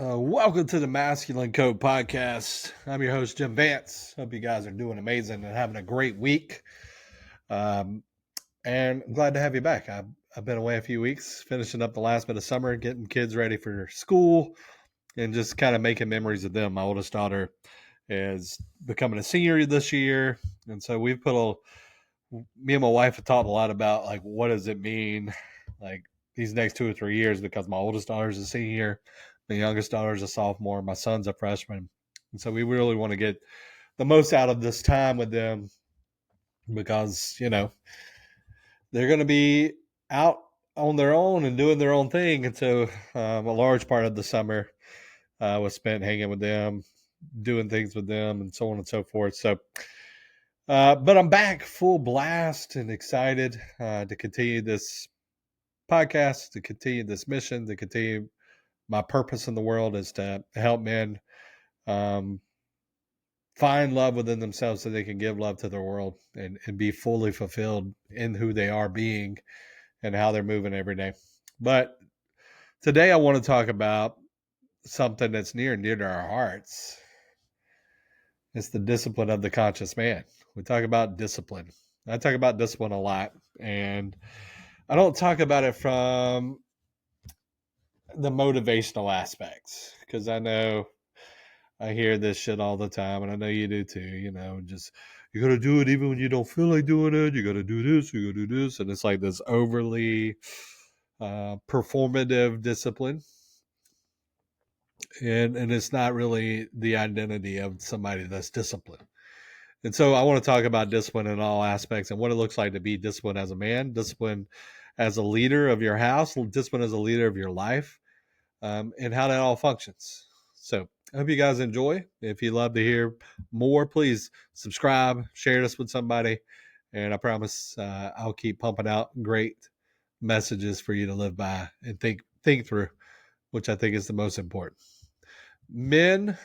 Welcome to the Masculine Code Podcast. I'm your host, Jim Vance. Hope you guys are doing amazing and having a great week. Um, and I'm glad to have you back. I've been away a few weeks, finishing up the last bit of summer, getting kids ready for school, and just kind of making memories of them. My oldest daughter is becoming a senior this year. And so me and my wife have talked a lot about like, what does it mean? Like, these next 2 or 3 years, because my oldest daughter is a senior, my youngest daughter is a sophomore, my son's a freshman. And so we really want to get the most out of this time with them because, they're going to be out on their own and doing their own thing. And so a large part of the summer was spent hanging with them, doing things with them, and so on and so forth. But I'm back full blast and excited to continue this podcast, to continue this mission, to continue my purpose in the world is to help men um, find love within themselves so they can give love to the world and be fully fulfilled in who they are being and how they're moving every day. But today I want to talk about something that's near and dear to our hearts. It's the discipline of the conscious man. We talk about discipline. I talk about discipline a lot, and I don't talk about it from the motivational aspects because I know I hear this shit all the time, and I know you do too. Just you got to do it even when you don't feel like doing it. You got to do this, you got to do this, and it's like this overly performative discipline, and it's not really the identity of somebody that's disciplined. And so I want to talk about discipline in all aspects and what it looks like to be disciplined as a man, discipline as a leader of your house, discipline as a leader of your life, and how that all functions. So I hope you guys enjoy. If you'd love to hear more, please subscribe, share this with somebody, and I promise I'll keep pumping out great messages for you to live by and think through, which I think is the most important. Men,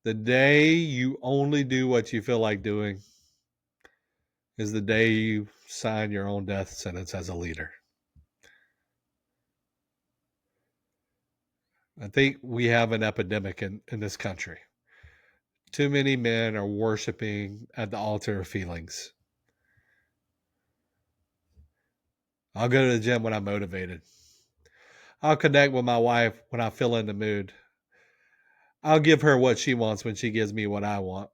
the day you only do what you feel like doing is the day you sign your own death sentence as a leader. I think we have an epidemic in this country. Too many men are worshiping at the altar of feelings. I'll go to the gym when I'm motivated. I'll connect with my wife when I feel in the mood. I'll give her what she wants when she gives me what I want.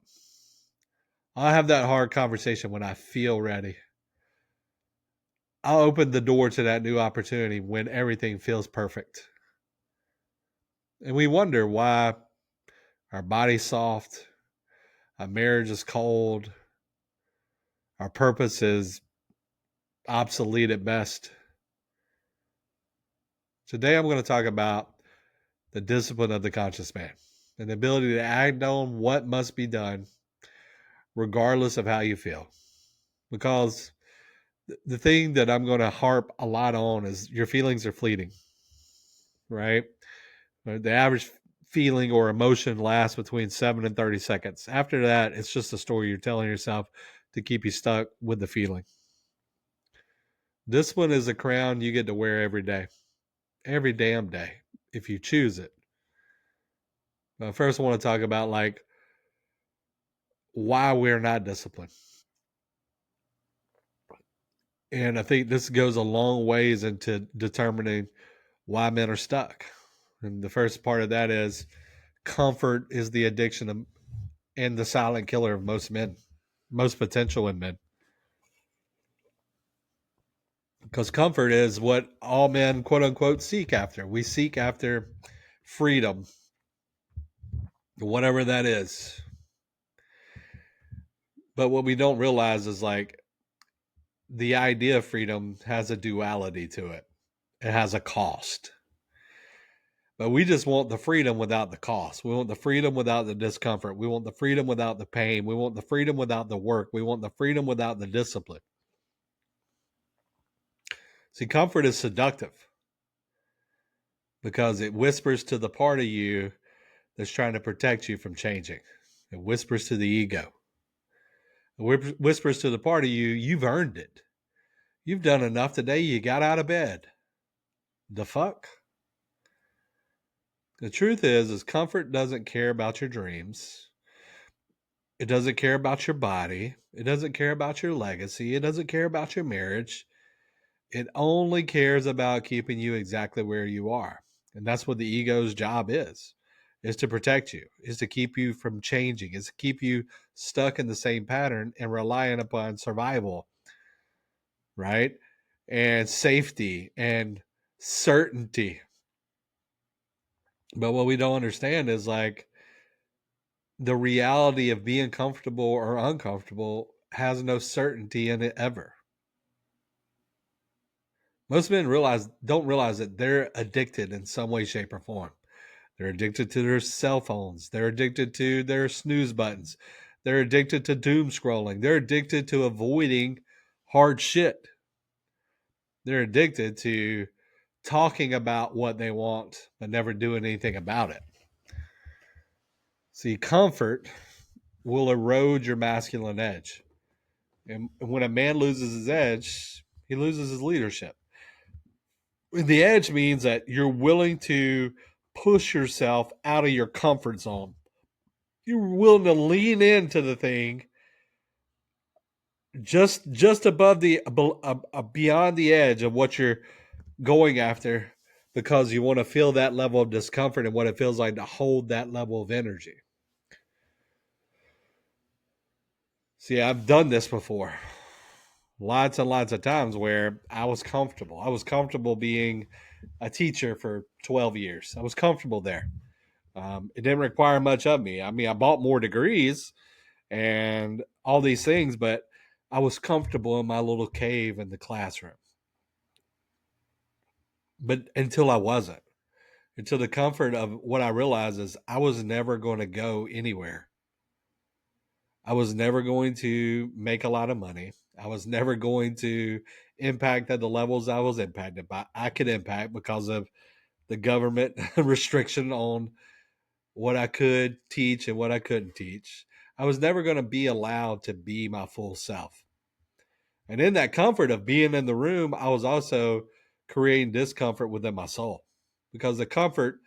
I'll have that hard conversation when I feel ready. I'll open the door to that new opportunity when everything feels perfect. And we wonder why our body's soft, our marriage is cold, our purpose is obsolete at best. Today I'm going to talk about the discipline of the conscious man and the ability to act on what must be done regardless of how you feel. Because the thing that I'm going to harp a lot on is your feelings are fleeting, right? The average feeling or emotion lasts between 7 and 30 seconds. After that, it's just a story you're telling yourself to keep you stuck with the feeling. Discipline is a crown you get to wear every damn day, if you choose it. First, I want to talk about like why we're not disciplined. And I think this goes a long ways into determining why men are stuck. And the first part of that is comfort is the addiction of, and the silent killer of most men, most potential in men. Because comfort is what all men, quote unquote, seek after. We seek after freedom, whatever that is. But what we don't realize is like the idea of freedom has a duality to it, it has a cost. But we just want the freedom without the cost. We want the freedom without the discomfort. We want the freedom without the pain. We want the freedom without the work. We want the freedom without the discipline. See, comfort is seductive because it whispers to the part of you that's trying to protect you from changing. It whispers to the ego. It whispers to the part of you, you've earned it. You've done enough today. You got out of bed. The fuck? The truth is comfort doesn't care about your dreams. It doesn't care about your body. It doesn't care about your legacy. It doesn't care about your marriage. It only cares about keeping you exactly where you are. And that's what the ego's job is to protect you, is to keep you from changing, is to keep you stuck in the same pattern and relying upon survival, right? And safety and certainty. But what we don't understand is like the reality of being comfortable or uncomfortable has no certainty in it ever. Most men don't realize that they're addicted in some way, shape, or form. They're addicted to their cell phones. They're addicted to their snooze buttons. They're addicted to doom scrolling. They're addicted to avoiding hard shit. They're addicted to talking about what they want, but never doing anything about it. See, comfort will erode your masculine edge. And when a man loses his edge, he loses his leadership. The edge means that you're willing to push yourself out of your comfort zone. You're willing to lean into the thing just above the beyond the edge of what you're going after, because you want to feel that level of discomfort and what it feels like to hold that level of energy. See, I've done this before lots and lots of times where I was comfortable. I was comfortable being a teacher for 12 years. I was comfortable there. It didn't require much of me. I mean, I bought more degrees and all these things, but I was comfortable in my little cave in the classroom. But until I wasn't, until the comfort of what I realized is I was never going to go anywhere. I was never going to make a lot of money. I was never going to impact at the levels I was impacted by. I could impact because of the government restriction on what I could teach and what I couldn't teach. I was never going to be allowed to be my full self. And in that comfort of being in the room, I was also creating discomfort within my soul, because the comfort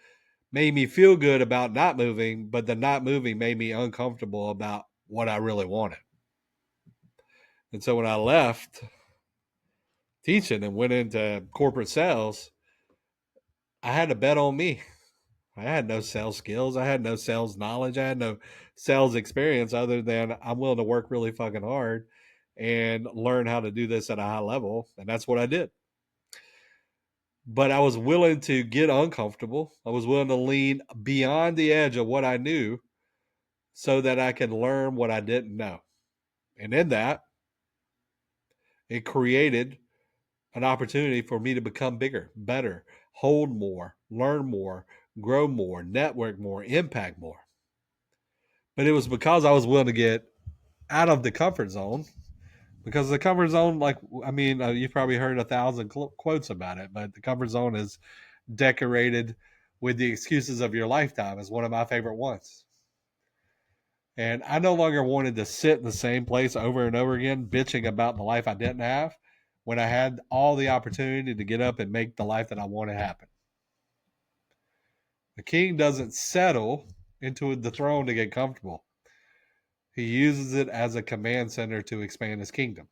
made me feel good about not moving, but the not moving made me uncomfortable about what I really wanted. And so when I left teaching and went into corporate sales, I had to bet on me. I had no sales skills. I had no sales knowledge. I had no sales experience other than I'm willing to work really fucking hard and learn how to do this at a high level. And that's what I did. But I was willing to get uncomfortable. I was willing to lean beyond the edge of what I knew so that I could learn what I didn't know. And in that, it created an opportunity for me to become bigger, better, hold more, learn more, grow more, network more, impact more. But it was because I was willing to get out of the comfort zone. Because the comfort zone, like, I mean, you've probably heard 1,000 quotes about it, but the comfort zone is decorated with the excuses of your lifetime is one of my favorite ones. And I no longer wanted to sit in the same place over and over again, bitching about the life I didn't have when I had all the opportunity to get up and make the life that I want to happen. The king doesn't settle into the throne to get comfortable. He uses it as a command center to expand his kingdom.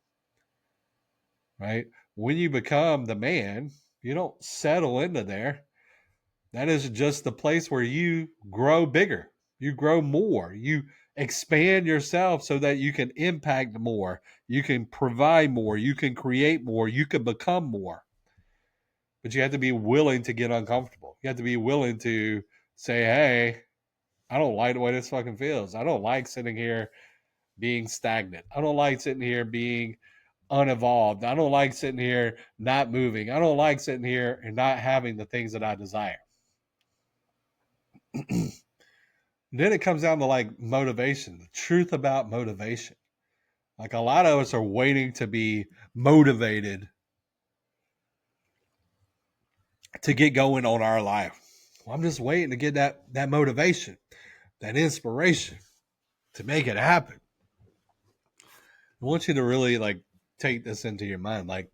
Right? When you become the man, you don't settle into there. That is just the place where you grow bigger. You grow more. You expand yourself so that you can impact more. You can provide more. You can create more. You can become more. But you have to be willing to get uncomfortable. You have to be willing to say, hey, I don't like the way this fucking feels. I don't like sitting here being stagnant. I don't like sitting here being unevolved. I don't like sitting here not moving. I don't like sitting here and not having the things that I desire. Then it comes down to like motivation, the truth about motivation. Like a lot of us are waiting to be motivated to get going on our life. Well, I'm just waiting to get that motivation, that inspiration to make it happen. I want you to really like take this into your mind. Like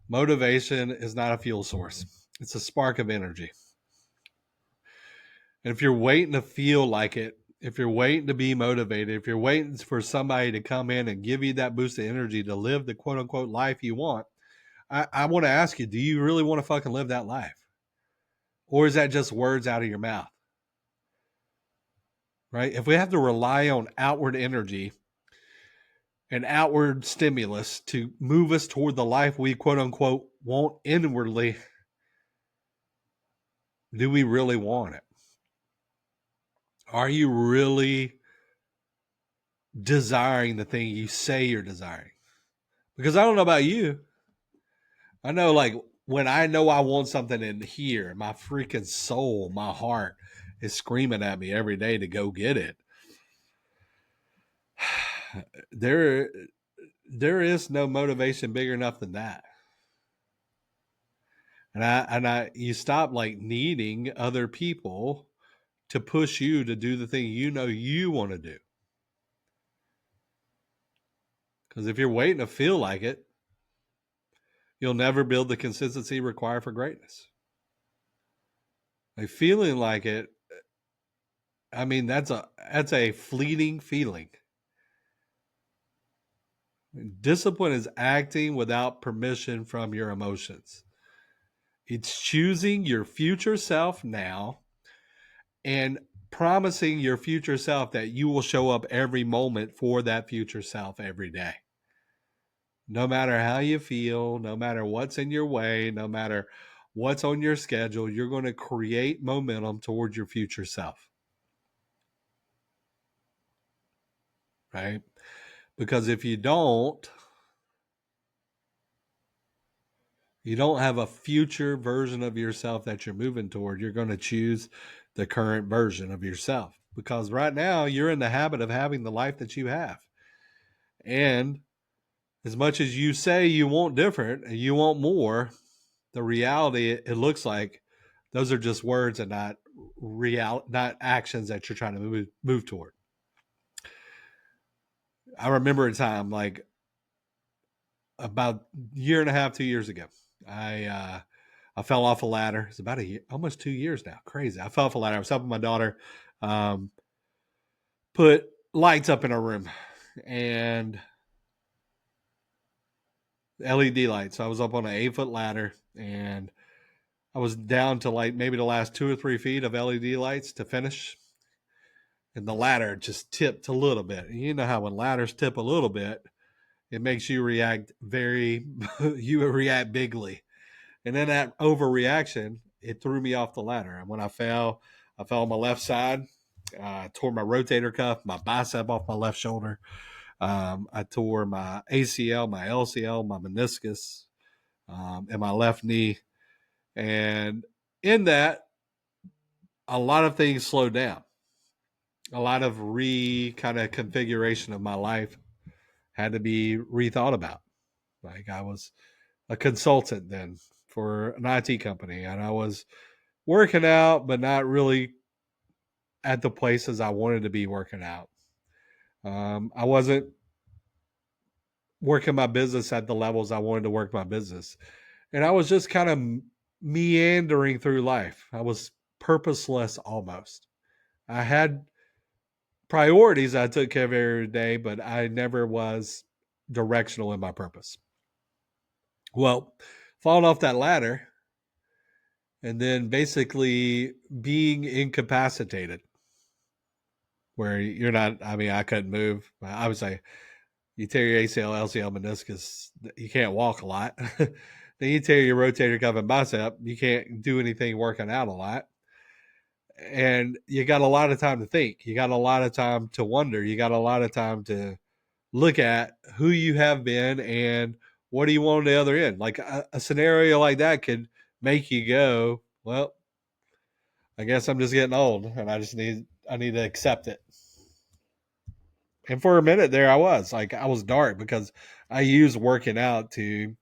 motivation is not a fuel source. It's a spark of energy. And if you're waiting to feel like it, if you're waiting to be motivated, if you're waiting for somebody to come in and give you that boost of energy to live the quote unquote life you want, I want to ask you, do you really want to fucking live that life? Or is that just words out of your mouth? Right? If we have to rely on outward energy and outward stimulus to move us toward the life we quote unquote want inwardly, do we really want it? Are you really desiring the thing you say you're desiring? Because I don't know about you. I know, like, when I know I want something in here, my freaking soul, my heart is screaming at me every day to go get it. There, there is no motivation bigger enough than that. You stop like needing other people to push you to do the thing you know you want to do. Because if you're waiting to feel like it, you'll never build the consistency required for greatness. Like feeling like it, I mean, that's a fleeting feeling. Discipline is acting without permission from your emotions. It's choosing your future self now and promising your future self that you will show up every moment for that future self every day. No matter how you feel, no matter what's in your way, no matter what's on your schedule, you're going to create momentum towards your future self. Right? Because if you don't have a future version of yourself that you're moving toward. You're going to choose the current version of yourself because right now you're in the habit of having the life that you have. And as much as you say you want different and you want more, the reality, it looks like those are just words and not not actions that you're trying to move toward. I remember a time like about a year and a half, 2 years ago. I fell off a ladder. It's about a year, almost 2 years now. Crazy. I fell off a ladder. I was helping my daughter put lights up in her room and LED lights. So I was up on an 8-foot ladder and I was down to like maybe the last 2 or 3 feet of LED lights to finish. And the ladder just tipped a little bit. You know how when ladders tip a little bit, it makes you react you react bigly. And then that overreaction, it threw me off the ladder. And when I fell on my left side. Tore my rotator cuff, my bicep off my left shoulder. I tore my ACL, my LCL, my meniscus, and my left knee. And in that, a lot of things slowed down. A lot of kind of configuration of my life had to be rethought about. Like I was a consultant then for an IT company, and I was working out, but not really at the places I wanted to be working out. I wasn't working my business at the levels I wanted to work my business. And I was just kind of meandering through life. I was purposeless almost. I had priorities I took care of every day, but I never was directional in my purpose. Well, falling off that ladder and then basically being incapacitated where you're not, I mean, I couldn't move. I was like, you tear your ACL, LCL, meniscus, you can't walk a lot. Then you tear your rotator cuff and bicep, you can't do anything working out a lot. And you got a lot of time to think. You got a lot of time to wonder. You got a lot of time to look at who you have been and what do you want on the other end. Like a scenario like that could make you go, well, I guess I'm just getting old and I need to accept it. And for a minute there, I was dark because I used working out to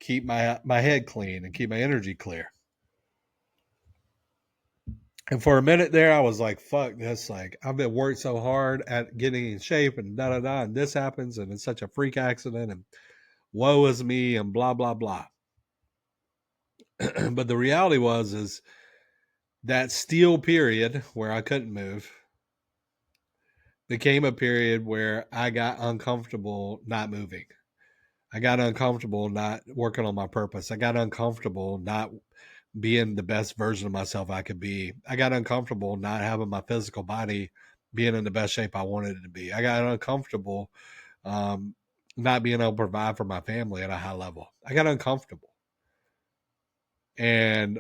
keep my head clean and keep my energy clear. And for a minute there, I was like, fuck this. Like, I've been working so hard at getting in shape and da da da. And this happens and it's such a freak accident and woe is me and blah, blah, blah. But the reality is that still period where I couldn't move became a period where I got uncomfortable not moving. I got uncomfortable not working on my purpose. I got uncomfortable not being the best version of myself I could be. I got uncomfortable not having my physical body being in the best shape I wanted it to be. I got uncomfortable um, not being able to provide for my family at a high level. I got uncomfortable. And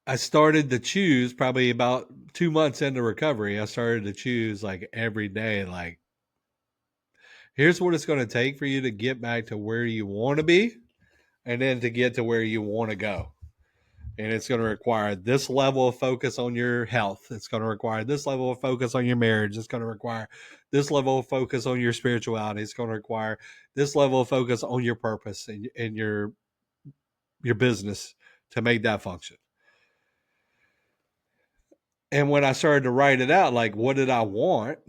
I started to choose probably about 2 months into recovery. I started to choose like every day, like, here's what it's going to take for you to get back to where you want to be and then to get to where you want to go. And it's going to require this level of focus on your health. It's going to require this level of focus on your marriage. It's going to require this level of focus on your spirituality. It's going to require this level of focus on your purpose and your business to make that function. And when I started to write it out, like, what did I want?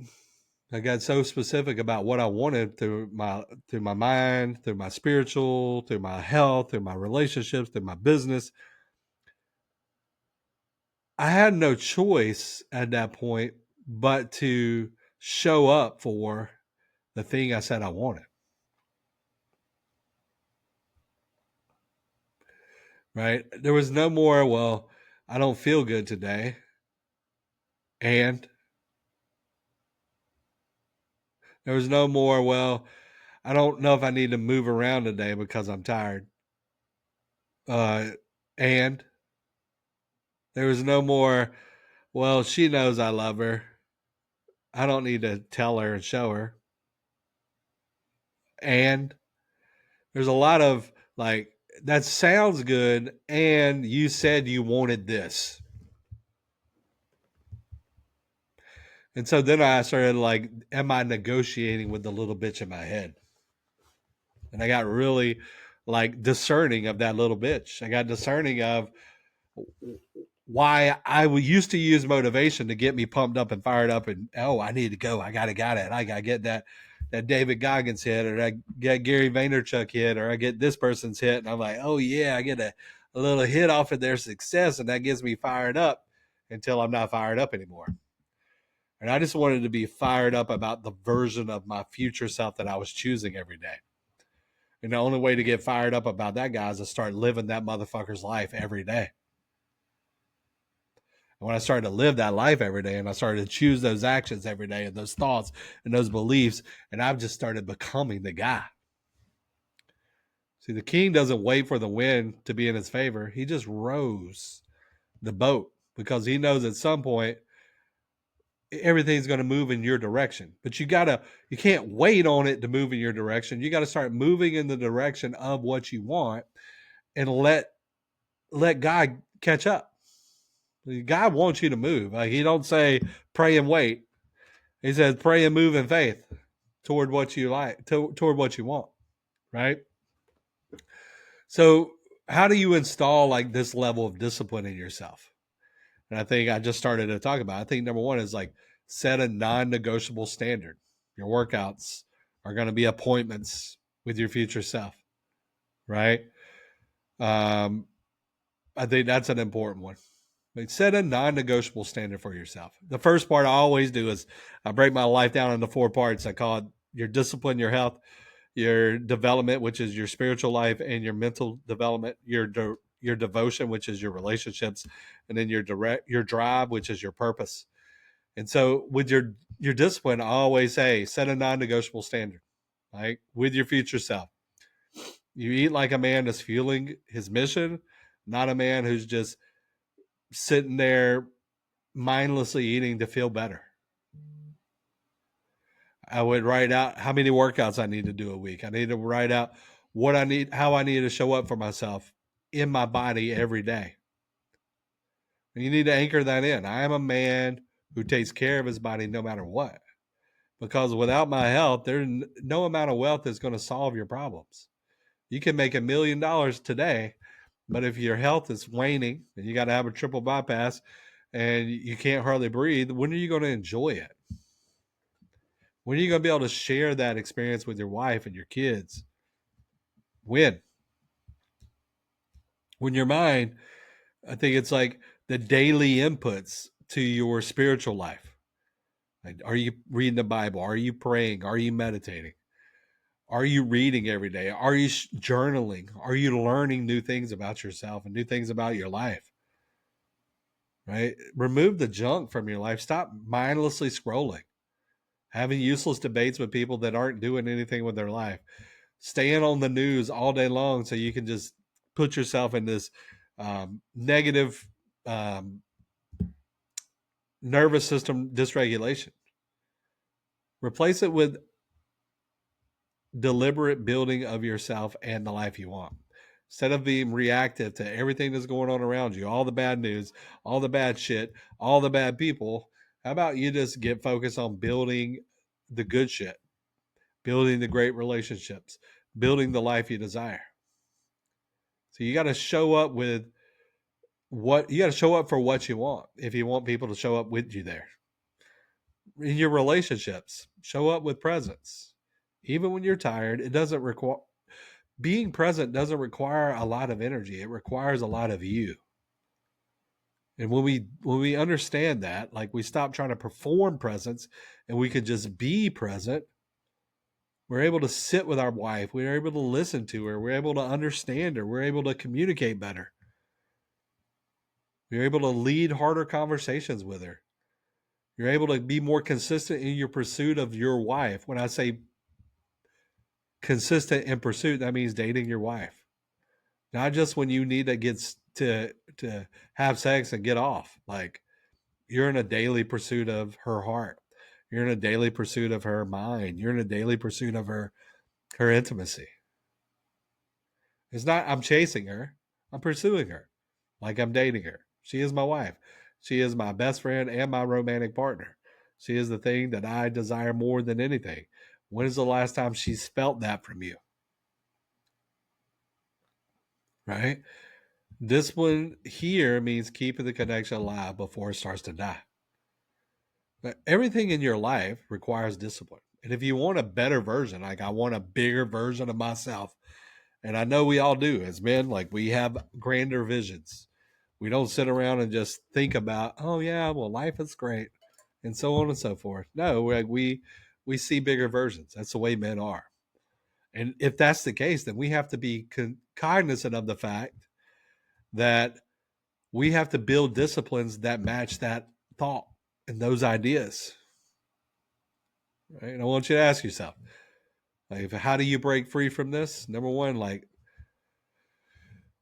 I got so specific about what I wanted through my mind, through my spiritual, through my health, through my relationships, through my business. I had no choice at that point but to show up for the thing I said I wanted. Right? There was no more, well, I don't feel good today. And there was no more, well, I don't know if I need to move around today because I'm tired. And there was no more, well, she knows I love her. I don't need to tell her and show her. And there's a lot of like, that sounds good. And you said you wanted this. And so then I started like, am I negotiating with the little bitch in my head? And I got really like discerning of that little bitch. I got discerning of why I used to use motivation to get me pumped up and fired up and, oh, I need to go. I got it. I got to get that David Goggins hit, or I get Gary Vaynerchuk hit, or I get this person's hit. And I'm like, oh yeah, I get a little hit off of their success. And that gets me fired up until I'm not fired up anymore. And I just wanted to be fired up about the version of my future self that I was choosing every day. And the only way to get fired up about that, guy, is to start living that motherfucker's life every day. And when I started to live that life every day and I started to choose those actions every day and those thoughts and those beliefs, and I've just started becoming the guy. See, the king doesn't wait for the wind to be in his favor. He just rows the boat because he knows at some point everything's going to move in your direction. But you can't wait on it to move in your direction. You got to start moving in the direction of what you want and let God catch up. God wants you to move. Like, he don't say pray and wait. He says pray and move in faith toward what you like, toward what you want, right? So how do you install like this level of discipline in yourself? And I think I just started to talk about it. I think number one is like, set a non-negotiable standard. Your workouts are going to be appointments with your future self, right? I think that's an important one. Like, set a non-negotiable standard for yourself. The first part I always do is I break my life down into 4 parts. I call it your discipline, your health, your development, which is your spiritual life, and your mental development, your devotion, which is your relationships, and then your drive, which is your purpose. And so with your discipline, I always say set a non-negotiable standard, right? With your future self. You eat like a man that's fueling his mission, not a man who's just sitting there mindlessly eating to feel better. I would write out how many workouts I need to do a week. I need to write out how I need to show up for myself in my body every day. And you need to anchor that in. I am a man who takes care of his body no matter what. Because without my health, there's no amount of wealth is going to solve your problems. You can make $1 million today, but if your health is waning and you got to have a triple bypass and you can't hardly breathe, when are you going to enjoy it? When are you going to be able to share that experience with your wife and your kids? When your mind I think it's like the daily inputs to your spiritual life. Like, are you reading the Bible? Are you praying? Are you meditating? Are you reading every day? Are you journaling? Are you learning new things about yourself and new things about your life? Right? Remove the junk from your life. Stop mindlessly scrolling, having useless debates with people that aren't doing anything with their life, staying on the news all day long so you can just put yourself in this negative um, nervous system dysregulation. Replace it with deliberate building of yourself and the life you want. Instead of being reactive to everything that's going on around you, all the bad news, all the bad shit, all the bad people, how about you just get focused on building the good shit, building the great relationships, building the life you desire? So you got to show up with what you got to show up for what you want if you want people to show up with you there. In your relationships, show up with presence. Even when you're tired, it doesn't require being present doesn't require a lot of energy. It requires a lot of you. And when we understand that, like we stop trying to perform presence and we could just be present, we're able to sit with our wife, we're able to listen to her, we're able to understand her, we're able to communicate better. You're able to lead harder conversations with her. You're able to be more consistent in your pursuit of your wife. When I say consistent in pursuit, that means dating your wife. Not just when you need to get to have sex and get off. Like you're in a daily pursuit of her heart. You're in a daily pursuit of her mind. You're in a daily pursuit of her intimacy. It's not I'm chasing her. I'm pursuing her. Like I'm dating her. She is my wife. She is my best friend and my romantic partner. She is the thing that I desire more than anything. When is the last time she's felt that from you? Right? Discipline here means keeping the connection alive before it starts to die. But everything in your life requires discipline. And if you want a better version, like I want a bigger version of myself, and I know we all do as men, like we have grander visions. We don't sit around and just think about, oh yeah, well life is great, and so on and so forth. No, we see bigger versions. That's the way men are. And if that's the case, then we have to be cognizant of the fact that we have to build disciplines that match that thought and those ideas. Right? And I want you to ask yourself, like, how do you break free from this? Number one, like,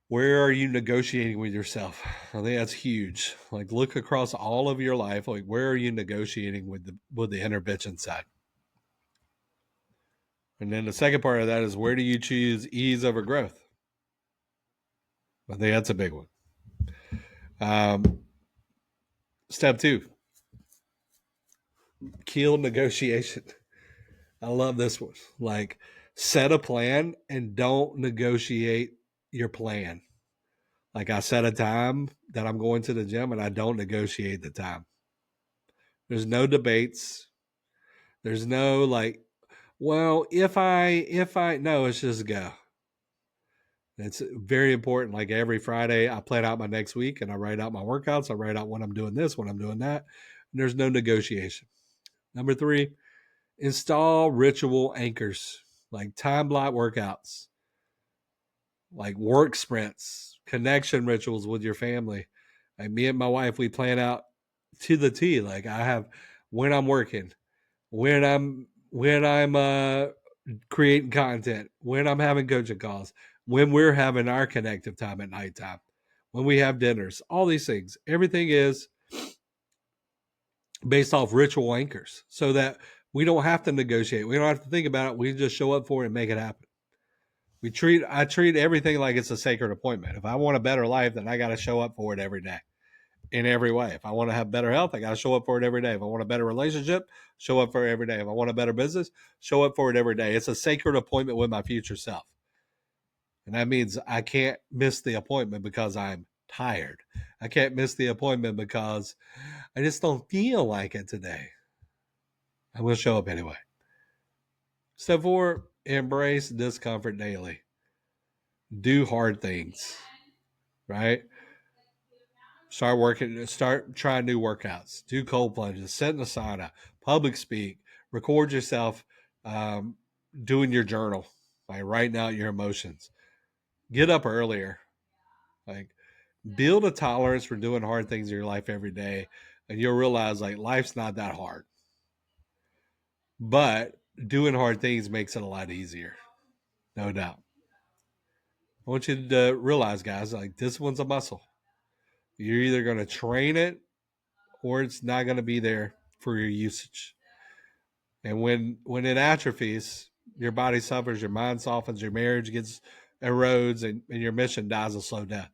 where are you negotiating with yourself? I think that's huge. Like, look across all of your life. Like, where are you negotiating with the intervention side? And then the second part of that is where do you choose ease over growth? I think that's a big one. Step two, kill negotiation. I love this one. Like, set a plan and don't negotiate your plan. Like, I set a time that I'm going to the gym and I don't negotiate the time. There's no debates. There's no like, well, if I no, it's just go. It's very important. Like every Friday, I plan out my next week and I write out my workouts. I write out when I'm doing this, when I'm doing that. And there's no negotiation. Number three, install ritual anchors like time block workouts, like work sprints, connection rituals with your family. Like me and my wife, we plan out to the T. Like I have when I'm working, when I'm creating content, when I'm having coaching calls, when we're having our connective time at nighttime, when we have dinners, all these things. Everything is based off ritual anchors so that we don't have to negotiate. We don't have to think about it. We just show up for it and make it happen. I treat everything like it's a sacred appointment. If I want a better life, then I got to show up for it every day in every way. If I want to have better health, I got to show up for it every day. If I want a better relationship, show up for it every day. If I want a better business, show up for it every day. It's a sacred appointment with my future self. And that means I can't miss the appointment because I'm tired. I can't miss the appointment because I just don't feel like it today. I will show up anyway. Step four, embrace discomfort daily. Do hard things, right? Start trying new workouts, do cold plunges, sit in the sauna, public speak, record yourself doing your journal, like writing out your emotions. Get up earlier. Like, build a tolerance for doing hard things in your life every day, and you'll realize like life's not that hard. But doing hard things makes it a lot easier, no doubt. I want you to realize, guys, like discipline's a muscle. You're either going to train it or it's not going to be there for your usage. And when it atrophies, your body suffers, your mind softens, your marriage gets erodes, and your mission dies a slow death.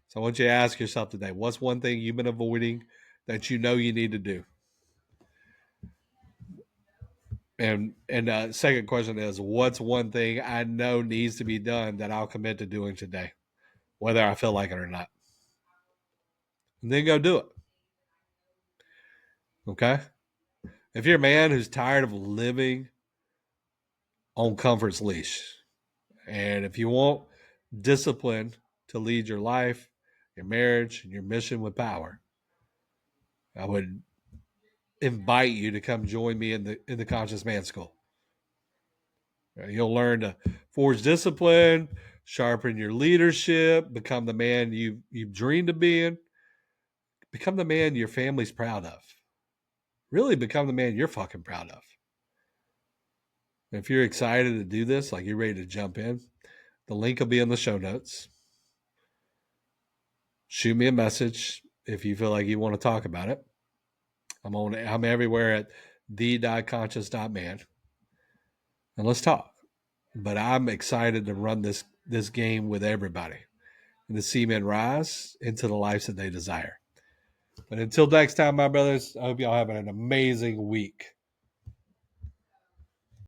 So I want you to ask yourself today, what's one thing you've been avoiding that you know you need to do? And second question is, what's one thing I know needs to be done that I'll commit to doing today, whether I feel like it or not? And then go do it. Okay? If you're a man who's tired of living on comfort's leash, and if you want discipline to lead your life, your marriage, and your mission with power, I would invite you to come join me in the Conscious Man School. You'll learn to forge discipline, sharpen your leadership, become the man you've dreamed of being, become the man your family's proud of. Really become the man you're fucking proud of. If you're excited to do this, like you're ready to jump in, the link will be in the show notes. Shoot me a message if you feel like you want to talk about it. I'm everywhere at the.conscious.man. And let's talk. But I'm excited to run this game with everybody and to see men rise into the lives that they desire. But until next time, my brothers, I hope y'all having an amazing week.